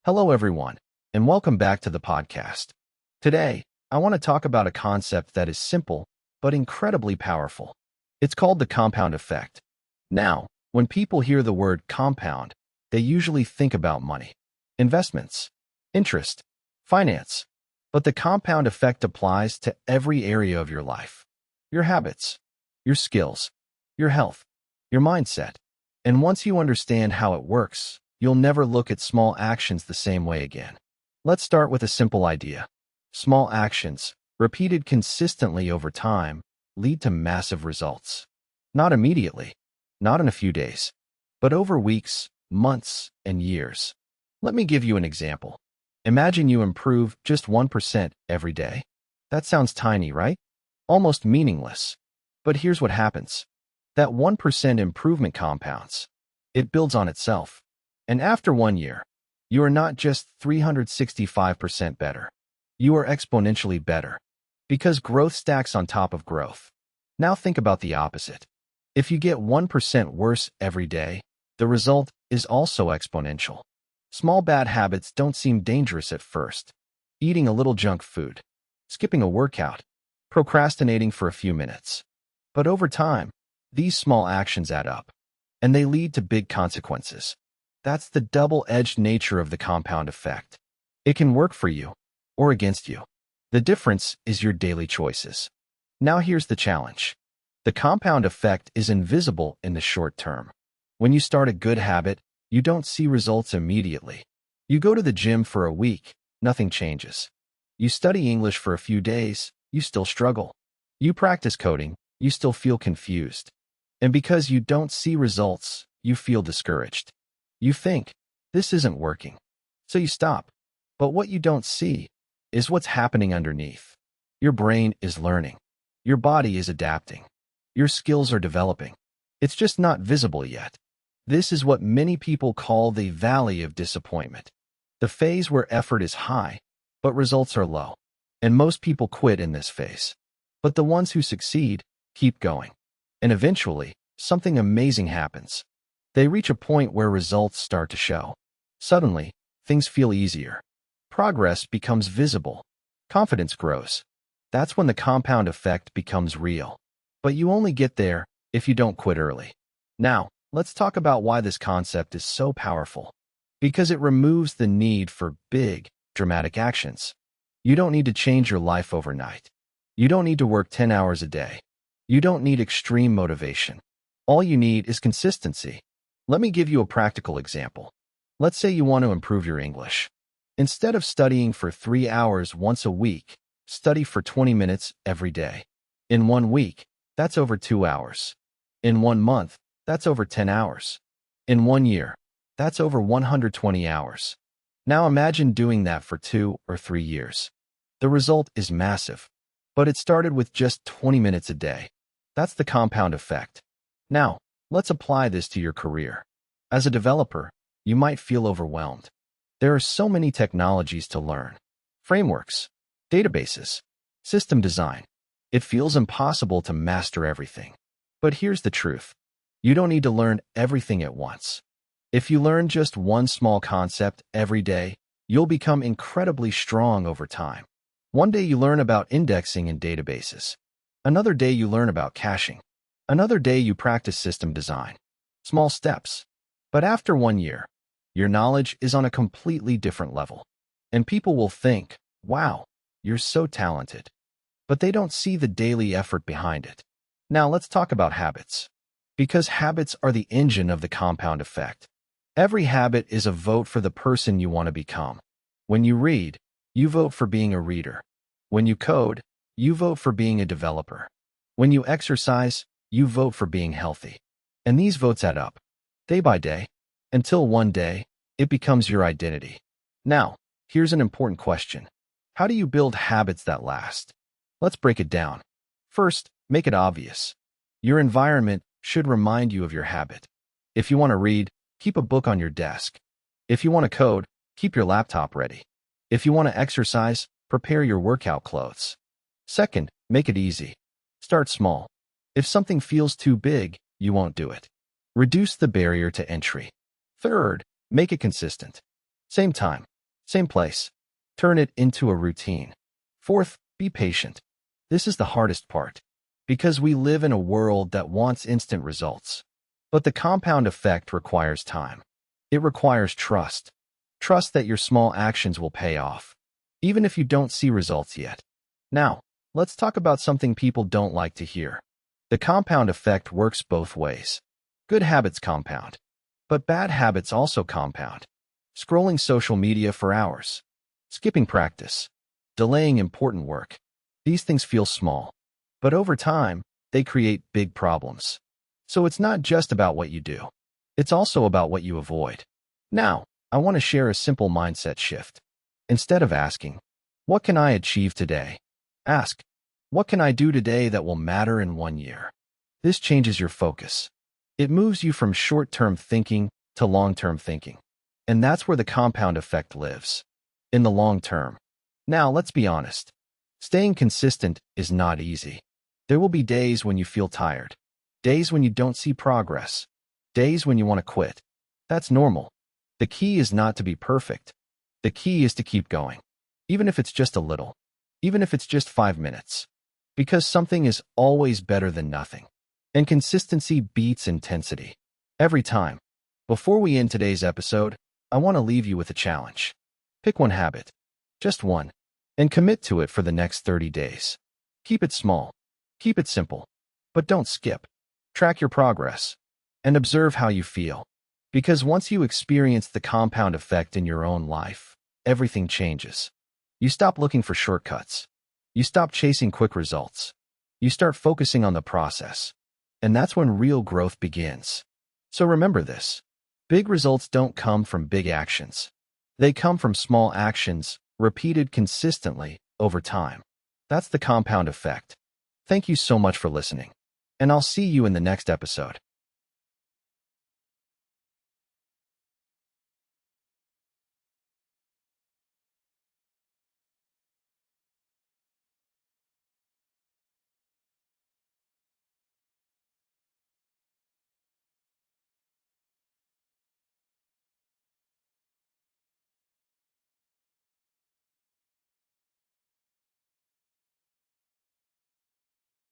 Hello, everyone, and welcome back to the podcast. Today, I want to talk about a concept that is simple but incredibly powerful. It's called the compound effect. Now, when people hear the word compound, they usually think about money, investments, interest, finance. But the compound effect applies to every area of your life: your habits, your skills, your health, your mindset. And once you understand how it works, you'll never look at small actions the same way again. Let's start with a simple idea. Small actions, repeated consistently over time, lead to massive results. Not immediately, not in a few days, but over weeks, months, and years. Let me give you an example. Imagine you improve just 1% every day. That sounds tiny, right? Almost meaningless. But here's what happens. That 1% improvement compounds. It builds on itself. And after 1 year, you are not just 365% better. You are exponentially better. Because growth stacks on top of growth. Now think about the opposite. If you get 1% worse every day, the result is also exponential. Small bad habits don't seem dangerous at first. Eating a little junk food, skipping a workout, procrastinating for a few minutes. But over time, these small actions add up, and they lead to big consequences. That's the double-edged nature of the compound effect. It can work for you or against you. The difference is your daily choices. Now here's the challenge. The compound effect is invisible in the short term. When you start a good habit, you don't see results immediately. You go to the gym for a week, nothing changes. You study English for a few days, you still struggle. You practice coding, you still feel confused. And because you don't see results, you feel discouraged. You think, this isn't working. So you stop. But what you don't see is what's happening underneath. Your brain is learning. Your body is adapting. Your skills are developing. It's just not visible yet. This is what many people call the valley of disappointment. The phase where effort is high, but results are low. And most people quit in this phase. But the ones who succeed keep going. And eventually, something amazing happens. They reach a point where results start to show. Suddenly, things feel easier. Progress becomes visible. Confidence grows. That's when the compound effect becomes real. But you only get there if you don't quit early. Now, let's talk about why this concept is so powerful. Because it removes the need for big, dramatic actions. You don't need to change your life overnight. You don't need to work 10 hours a day. You don't need extreme motivation. All you need is consistency. Let me give you a practical example. Let's say you want to improve your English. Instead of studying for 3 hours once a week, study for 20 minutes every day. In 1 week, that's over 2 hours. In 1 month, that's over 10 hours. In 1 year, that's over 120 hours. Now imagine doing that for 2 or 3 years. The result is massive. But it started with just 20 minutes a day. That's the compound effect. Now, let's apply this to your career. As a developer, you might feel overwhelmed. There are so many technologies to learn. Frameworks, databases, system design. It feels impossible to master everything. But here's the truth. You don't need to learn everything at once. If you learn just one small concept every day, you'll become incredibly strong over time. One day you learn about indexing in databases. Another day you learn about caching. Another day you practice system design. Small steps. But after 1 year, your knowledge is on a completely different level. And people will think, wow, you're so talented. But they don't see the daily effort behind it. Now let's talk about habits. Because habits are the engine of the compound effect. Every habit is a vote for the person you want to become. When you read, you vote for being a reader. When you code, you vote for being a developer. When you exercise, you vote for being healthy. And these votes add up, day by day, until one day, it becomes your identity. Now, here's an important question. How do you build habits that last? Let's break it down. First, make it obvious. Your environment should remind you of your habit. If you want to read, keep a book on your desk. If you want to code, keep your laptop ready. If you want to exercise, prepare your workout clothes. Second, make it easy. Start small. If something feels too big, you won't do it. Reduce the barrier to entry. Third, make it consistent. Same time, Same place. Turn it into a routine. Fourth, be patient. This is the hardest part, because we live in a world that wants instant results. But the compound effect requires time. It requires trust. Trust that your small actions will pay off, even if you don't see results yet. Now, let's talk about something people don't like to hear. The compound effect works both ways. Good habits compound, but bad habits also compound. Scrolling social media for hours, skipping practice, delaying important work. These things feel small, but over time, they create big problems. So it's not just about what you do. It's also about what you avoid. Now, I want to share a simple mindset shift. Instead of asking, what can I achieve today? Ask, what can I do today that will matter in 1 year? This changes your focus. It moves you from short-term thinking to long-term thinking. And that's where the compound effect lives. In the long term. Now, let's be honest. Staying consistent is not easy. There will be days when you feel tired. Days when you don't see progress. Days when you want to quit. That's normal. The key is not to be perfect. The key is to keep going. Even if it's just a little. Even if it's just 5 minutes. Because something is always better than nothing. And consistency beats intensity. Every time. Before we end today's episode, I want to leave you with a challenge. Pick one habit. Just one. And commit to it for the next 30 days. Keep it small. Keep it simple. But don't skip. Track your progress. And observe how you feel. Because once you experience the compound effect in your own life, everything changes. You stop looking for shortcuts. You stop chasing quick results. You start focusing on the process. And that's when real growth begins. So remember this. Big results don't come from big actions. They come from small actions, repeated consistently over time. That's the compound effect. Thank you so much for listening. And I'll see you in the next episode.